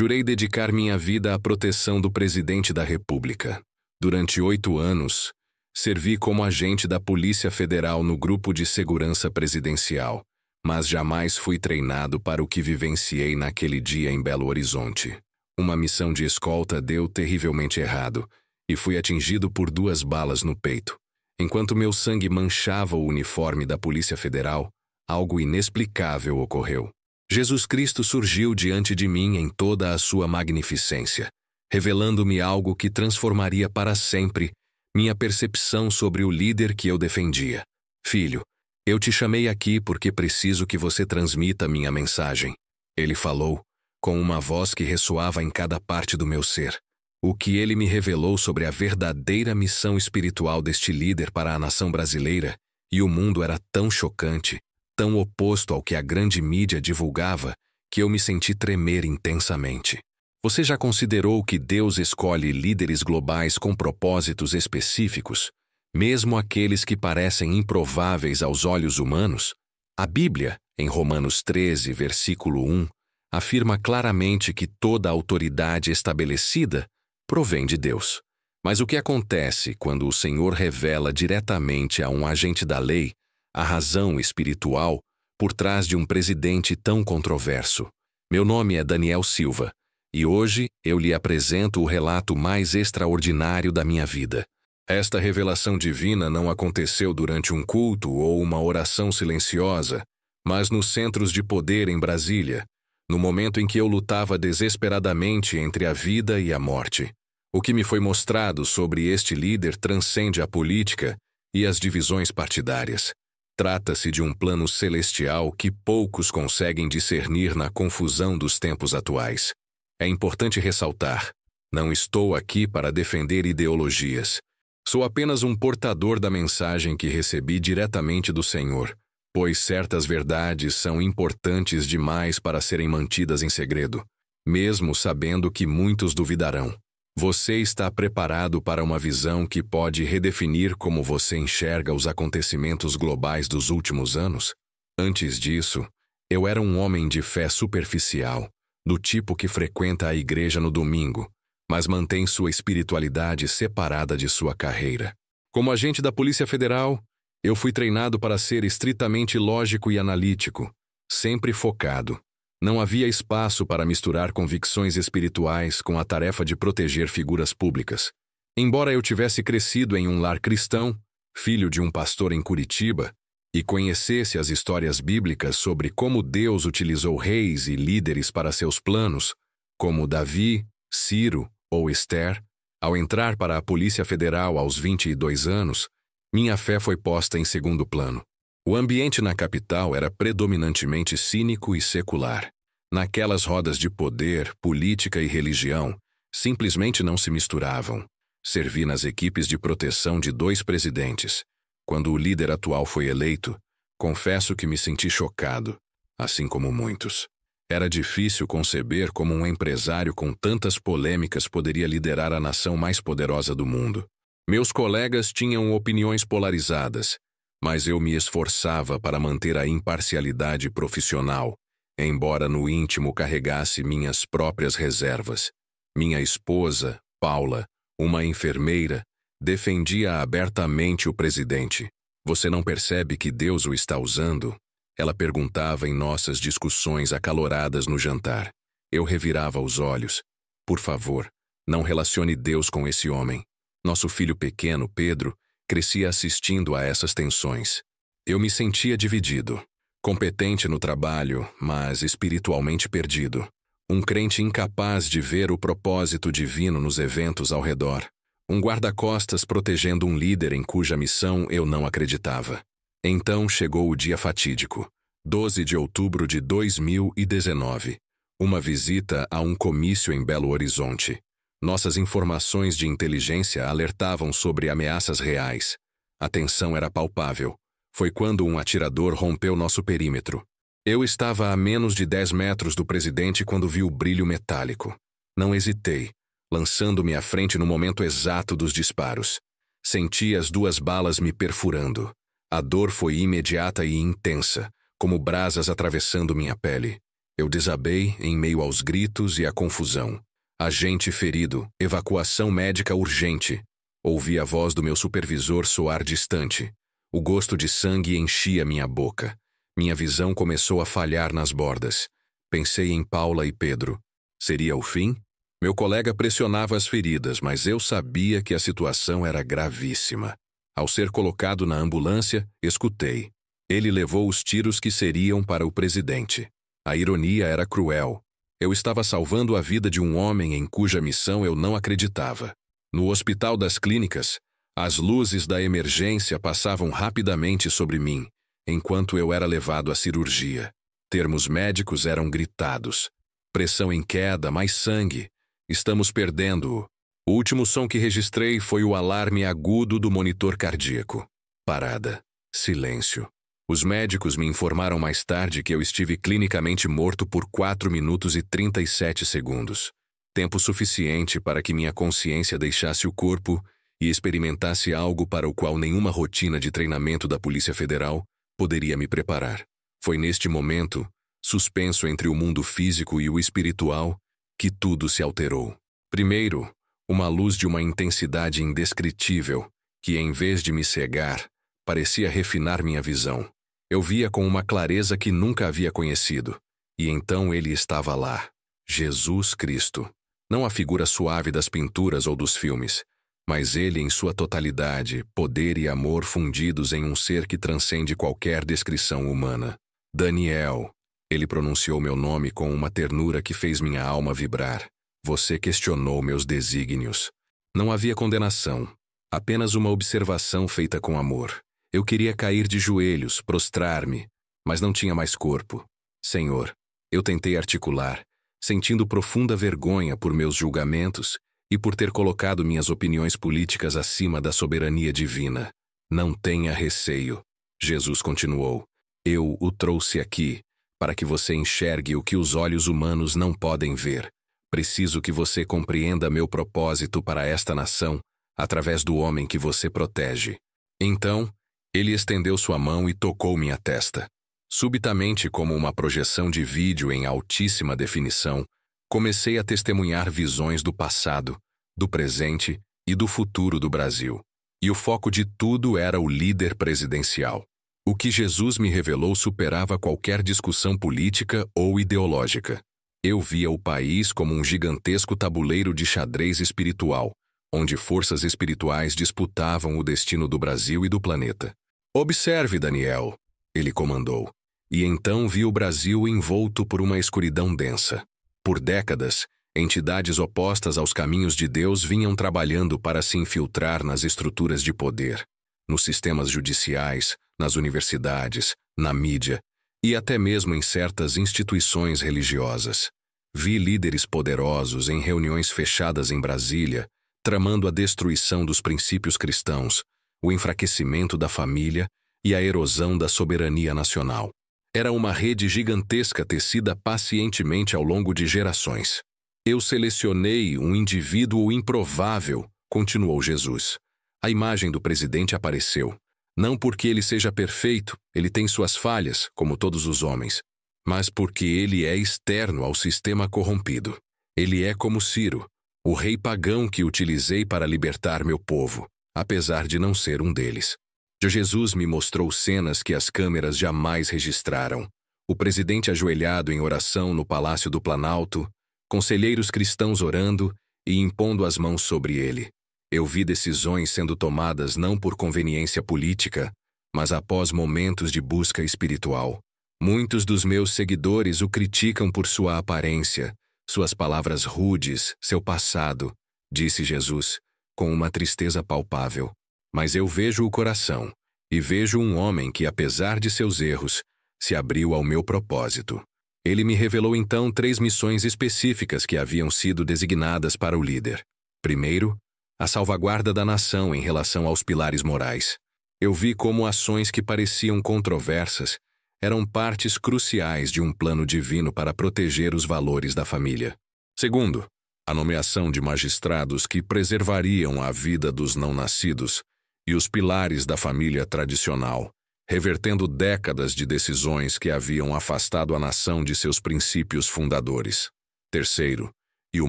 Jurei dedicar minha vida à proteção do presidente da República. Durante 8 anos, servi como agente da Polícia Federal no Grupo de Segurança Presidencial, mas jamais fui treinado para o que vivenciei naquele dia em Belo Horizonte. Uma missão de escolta deu terrivelmente errado e fui atingido por 2 balas no peito. Enquanto meu sangue manchava o uniforme da Polícia Federal, algo inexplicável ocorreu. Jesus Cristo surgiu diante de mim em toda a sua magnificência, revelando-me algo que transformaria para sempre minha percepção sobre o líder que eu defendia. Filho, eu te chamei aqui porque preciso que você transmita minha mensagem. Ele falou, com uma voz que ressoava em cada parte do meu ser. O que ele me revelou sobre a verdadeira missão espiritual deste líder para a nação brasileira e o mundo era tão chocante, tão oposto ao que a grande mídia divulgava, que eu me senti tremer intensamente. Você já considerou que Deus escolhe líderes globais com propósitos específicos, mesmo aqueles que parecem improváveis aos olhos humanos? A Bíblia, em Romanos 13, versículo 1, afirma claramente que toda autoridade estabelecida provém de Deus. Mas o que acontece quando o Senhor revela diretamente a um agente da lei a razão espiritual por trás de um presidente tão controverso? Meu nome é Daniel Silva, e hoje eu lhe apresento o relato mais extraordinário da minha vida. Esta revelação divina não aconteceu durante um culto ou uma oração silenciosa, mas nos centros de poder em Brasília, no momento em que eu lutava desesperadamente entre a vida e a morte. O que me foi mostrado sobre este líder transcende a política e as divisões partidárias. Trata-se de um plano celestial que poucos conseguem discernir na confusão dos tempos atuais. É importante ressaltar, não estou aqui para defender ideologias. Sou apenas um portador da mensagem que recebi diretamente do Senhor, pois certas verdades são importantes demais para serem mantidas em segredo, mesmo sabendo que muitos duvidarão. Você está preparado para uma visão que pode redefinir como você enxerga os acontecimentos globais dos últimos anos? Antes disso, eu era um homem de fé superficial, do tipo que frequenta a igreja no domingo, mas mantém sua espiritualidade separada de sua carreira. Como agente da Polícia Federal, eu fui treinado para ser estritamente lógico e analítico, sempre focado. Não havia espaço para misturar convicções espirituais com a tarefa de proteger figuras públicas. Embora eu tivesse crescido em um lar cristão, filho de um pastor em Curitiba, e conhecesse as histórias bíblicas sobre como Deus utilizou reis e líderes para seus planos, como Davi, Ciro ou Esther, ao entrar para a Polícia Federal aos 22 anos, minha fé foi posta em segundo plano. O ambiente na capital era predominantemente cínico e secular. Naquelas rodas de poder, política e religião, simplesmente não se misturavam. Servi nas equipes de proteção de 2 presidentes. Quando o líder atual foi eleito, confesso que me senti chocado, assim como muitos. Era difícil conceber como um empresário com tantas polêmicas poderia liderar a nação mais poderosa do mundo. Meus colegas tinham opiniões polarizadas, mas eu me esforçava para manter a imparcialidade profissional, embora no íntimo carregasse minhas próprias reservas. Minha esposa, Paula, uma enfermeira, defendia abertamente o presidente. Você não percebe que Deus o está usando? Ela perguntava em nossas discussões acaloradas no jantar. Eu revirava os olhos. Por favor, não relacione Deus com esse homem. Nosso filho pequeno, Pedro, crescia assistindo a essas tensões. Eu me sentia dividido, competente no trabalho, mas espiritualmente perdido. Um crente incapaz de ver o propósito divino nos eventos ao redor. Um guarda-costas protegendo um líder em cuja missão eu não acreditava. Então chegou o dia fatídico, 12 de outubro de 2019. Uma visita a um comício em Belo Horizonte. Nossas informações de inteligência alertavam sobre ameaças reais. A tensão era palpável. Foi quando um atirador rompeu nosso perímetro. Eu estava a menos de 10 metros do presidente quando vi o brilho metálico. Não hesitei, lançando-me à frente no momento exato dos disparos. Senti as 2 balas me perfurando. A dor foi imediata e intensa, como brasas atravessando minha pele. Eu desabei em meio aos gritos e à confusão. Agente ferido, evacuação médica urgente. Ouvi a voz do meu supervisor soar distante. O gosto de sangue enchia minha boca. Minha visão começou a falhar nas bordas. Pensei em Paula e Pedro. Seria o fim? Meu colega pressionava as feridas, mas eu sabia que a situação era gravíssima. Ao ser colocado na ambulância, escutei. Ele levou os tiros que seriam para o presidente. A ironia era cruel. Eu estava salvando a vida de um homem em cuja missão eu não acreditava. No Hospital das Clínicas, as luzes da emergência passavam rapidamente sobre mim, enquanto eu era levado à cirurgia. Termos médicos eram gritados. Pressão em queda, mais sangue. Estamos perdendo-o. O último som que registrei foi o alarme agudo do monitor cardíaco. Parada. Silêncio. Os médicos me informaram mais tarde que eu estive clinicamente morto por 4 minutos e 37 segundos. Tempo suficiente para que minha consciência deixasse o corpo e experimentasse algo para o qual nenhuma rotina de treinamento da Polícia Federal poderia me preparar. Foi neste momento, suspenso entre o mundo físico e o espiritual, que tudo se alterou. Primeiro, uma luz de uma intensidade indescritível, que em vez de me cegar, parecia refinar minha visão. Eu via com uma clareza que nunca havia conhecido. E então ele estava lá, Jesus Cristo. Não a figura suave das pinturas ou dos filmes, mas ele em sua totalidade, poder e amor fundidos em um ser que transcende qualquer descrição humana. Daniel. Ele pronunciou meu nome com uma ternura que fez minha alma vibrar. Você questionou meus desígnios. Não havia condenação, apenas uma observação feita com amor. Eu queria cair de joelhos, prostrar-me, mas não tinha mais corpo. Senhor, eu tentei articular, sentindo profunda vergonha por meus julgamentos e por ter colocado minhas opiniões políticas acima da soberania divina. Não tenha receio. Jesus continuou. Eu o trouxe aqui para que você enxergue o que os olhos humanos não podem ver. Preciso que você compreenda meu propósito para esta nação através do homem que você protege. Então, ele estendeu sua mão e tocou minha testa. Subitamente, como uma projeção de vídeo em altíssima definição, comecei a testemunhar visões do passado, do presente e do futuro do Brasil. E o foco de tudo era o líder presidencial. O que Jesus me revelou superava qualquer discussão política ou ideológica. Eu via o país como um gigantesco tabuleiro de xadrez espiritual, onde forças espirituais disputavam o destino do Brasil e do planeta. Observe, Daniel, ele comandou. E então vi o Brasil envolto por uma escuridão densa. Por décadas, entidades opostas aos caminhos de Deus vinham trabalhando para se infiltrar nas estruturas de poder, nos sistemas judiciais, nas universidades, na mídia e até mesmo em certas instituições religiosas. Vi líderes poderosos em reuniões fechadas em Brasília, tramando a destruição dos princípios cristãos, o enfraquecimento da família e a erosão da soberania nacional. Era uma rede gigantesca tecida pacientemente ao longo de gerações. Eu selecionei um indivíduo improvável, continuou Jesus. A imagem do presidente apareceu. Não porque ele seja perfeito, ele tem suas falhas, como todos os homens, mas porque ele é externo ao sistema corrompido. Ele é como Ciro, o rei pagão que utilizei para libertar meu povo, apesar de não ser um deles. Jesus me mostrou cenas que as câmeras jamais registraram. O presidente ajoelhado em oração no Palácio do Planalto, conselheiros cristãos orando e impondo as mãos sobre ele. Eu vi decisões sendo tomadas não por conveniência política, mas após momentos de busca espiritual. Muitos dos meus seguidores o criticam por sua aparência, suas palavras rudes, seu passado, disse Jesus, com uma tristeza palpável. Mas eu vejo o coração, e vejo um homem que, apesar de seus erros, se abriu ao meu propósito. Ele me revelou então 3 missões específicas que haviam sido designadas para o líder. Primeiro, a salvaguarda da nação em relação aos pilares morais. Eu vi como ações que pareciam controversas eram partes cruciais de um plano divino para proteger os valores da família. Segundo, a nomeação de magistrados que preservariam a vida dos não-nascidos e os pilares da família tradicional, revertendo décadas de decisões que haviam afastado a nação de seus princípios fundadores. Terceiro, e o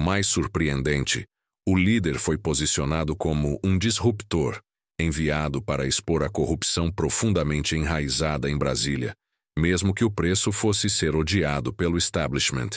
mais surpreendente, o líder foi posicionado como um disruptor, enviado para expor a corrupção profundamente enraizada em Brasília, mesmo que o preço fosse ser odiado pelo establishment.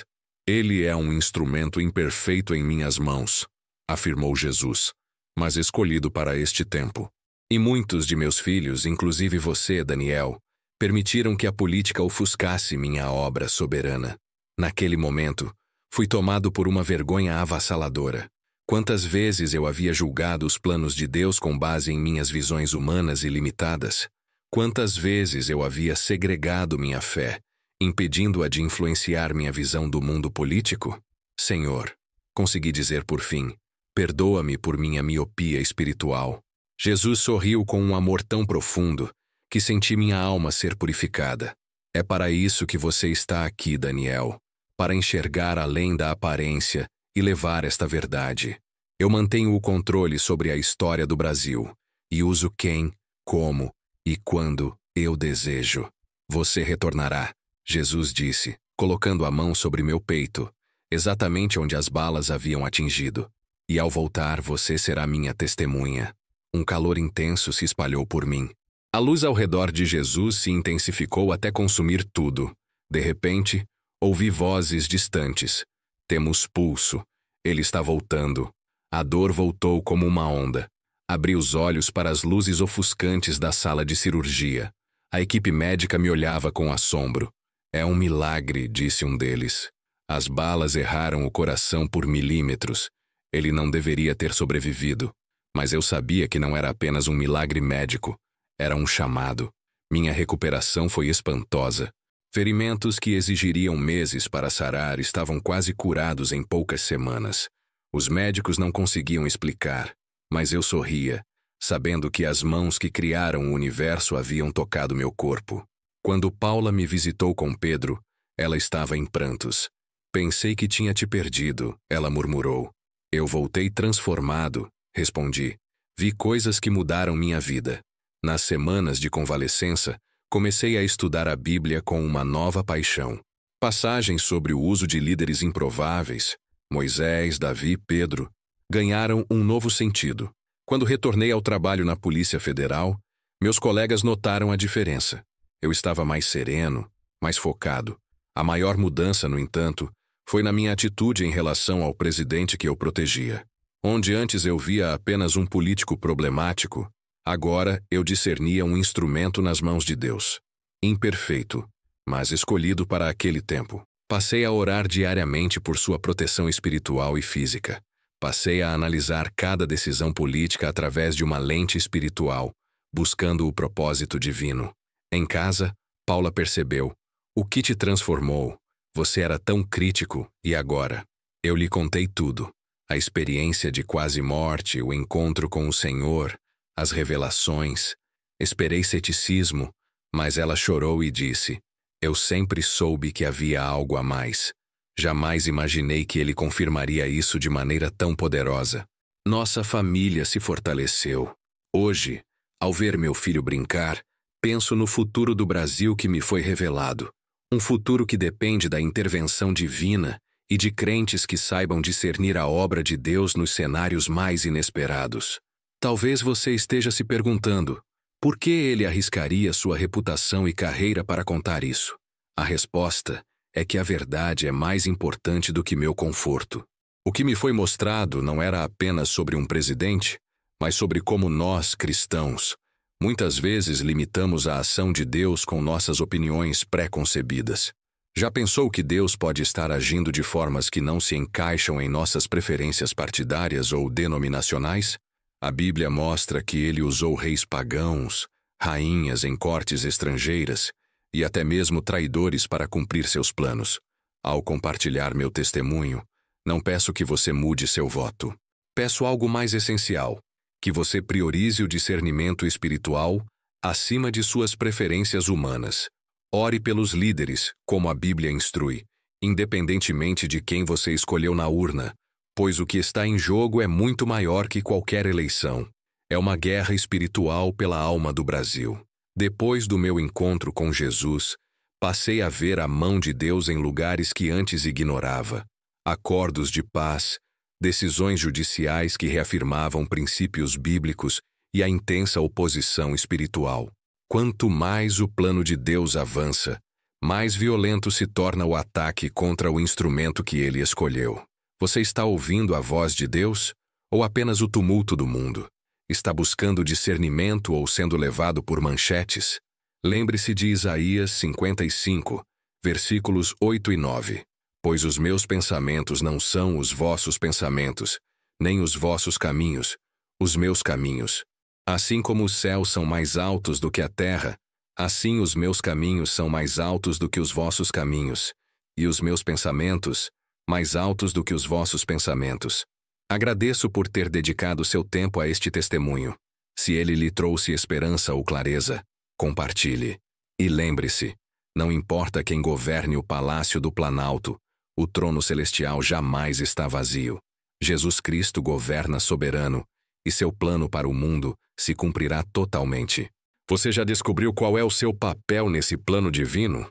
Ele é um instrumento imperfeito em minhas mãos, afirmou Jesus, mas escolhido para este tempo. E muitos de meus filhos, inclusive você, Daniel, permitiram que a política ofuscasse minha obra soberana. Naquele momento, fui tomado por uma vergonha avassaladora. Quantas vezes eu havia julgado os planos de Deus com base em minhas visões humanas e limitadas? Quantas vezes eu havia segregado minha fé, impedindo-a de influenciar minha visão do mundo político? Senhor, consegui dizer por fim, perdoa-me por minha miopia espiritual. Jesus sorriu com um amor tão profundo que senti minha alma ser purificada. É para isso que você está aqui, Daniel, para enxergar além da aparência e levar esta verdade. Eu mantenho o controle sobre a história do Brasil e uso quem, como e quando eu desejo. Você retornará, Jesus disse, colocando a mão sobre meu peito, exatamente onde as balas haviam atingido. E ao voltar, você será minha testemunha. Um calor intenso se espalhou por mim. A luz ao redor de Jesus se intensificou até consumir tudo. De repente, ouvi vozes distantes. Temos pulso. Ele está voltando. A dor voltou como uma onda. Abri os olhos para as luzes ofuscantes da sala de cirurgia. A equipe médica me olhava com assombro. É um milagre, disse um deles. As balas erraram o coração por milímetros. Ele não deveria ter sobrevivido. Mas eu sabia que não era apenas um milagre médico. Era um chamado. Minha recuperação foi espantosa. Ferimentos que exigiriam meses para sarar estavam quase curados em poucas semanas. Os médicos não conseguiam explicar, mas eu sorria, sabendo que as mãos que criaram o universo haviam tocado meu corpo. Quando Paula me visitou com Pedro, ela estava em prantos. Pensei que tinha te perdido, ela murmurou. Eu voltei transformado, respondi. Vi coisas que mudaram minha vida. Nas semanas de convalescença, comecei a estudar a Bíblia com uma nova paixão. Passagens sobre o uso de líderes improváveis, Moisés, Davi, Pedro, ganharam um novo sentido. Quando retornei ao trabalho na Polícia Federal, meus colegas notaram a diferença. Eu estava mais sereno, mais focado. A maior mudança, no entanto, foi na minha atitude em relação ao presidente que eu protegia. Onde antes eu via apenas um político problemático, agora eu discernia um instrumento nas mãos de Deus. Imperfeito, mas escolhido para aquele tempo. Passei a orar diariamente por sua proteção espiritual e física. Passei a analisar cada decisão política através de uma lente espiritual, buscando o propósito divino. Em casa, Paula percebeu. O que te transformou? Você era tão crítico, e agora? Eu lhe contei tudo. A experiência de quase morte, o encontro com o Senhor, as revelações. Esperei ceticismo, mas ela chorou e disse, eu sempre soube que havia algo a mais. Jamais imaginei que ele confirmaria isso de maneira tão poderosa. Nossa família se fortaleceu. Hoje, ao ver meu filho brincar, penso no futuro do Brasil que me foi revelado. Um futuro que depende da intervenção divina e de crentes que saibam discernir a obra de Deus nos cenários mais inesperados. Talvez você esteja se perguntando, por que ele arriscaria sua reputação e carreira para contar isso? A resposta é que a verdade é mais importante do que meu conforto. O que me foi mostrado não era apenas sobre um presidente, mas sobre como nós, cristãos, muitas vezes limitamos a ação de Deus com nossas opiniões pré-concebidas. Já pensou que Deus pode estar agindo de formas que não se encaixam em nossas preferências partidárias ou denominacionais? A Bíblia mostra que ele usou reis pagãos, rainhas em cortes estrangeiras e até mesmo traidores para cumprir seus planos. Ao compartilhar meu testemunho, não peço que você mude seu voto. Peço algo mais essencial, que você priorize o discernimento espiritual acima de suas preferências humanas. Ore pelos líderes, como a Bíblia instrui, independentemente de quem você escolheu na urna, pois o que está em jogo é muito maior que qualquer eleição. É uma guerra espiritual pela alma do Brasil. Depois do meu encontro com Jesus, passei a ver a mão de Deus em lugares que antes ignorava. Acordos de paz, decisões judiciais que reafirmavam princípios bíblicos e a intensa oposição espiritual. Quanto mais o plano de Deus avança, mais violento se torna o ataque contra o instrumento que ele escolheu. Você está ouvindo a voz de Deus ou apenas o tumulto do mundo? Está buscando discernimento ou sendo levado por manchetes? Lembre-se de Isaías 55, versículos 8 e 9. Pois os meus pensamentos não são os vossos pensamentos, nem os vossos caminhos, os meus caminhos. Assim como os céus são mais altos do que a terra, assim os meus caminhos são mais altos do que os vossos caminhos, e os meus pensamentos mais altos do que os vossos pensamentos. Agradeço por ter dedicado seu tempo a este testemunho. Se ele lhe trouxe esperança ou clareza, compartilhe. E lembre-se, não importa quem governe o palácio do Planalto, o trono celestial jamais está vazio. Jesus Cristo governa soberano, e seu plano para o mundo se cumprirá totalmente. Você já descobriu qual é o seu papel nesse plano divino?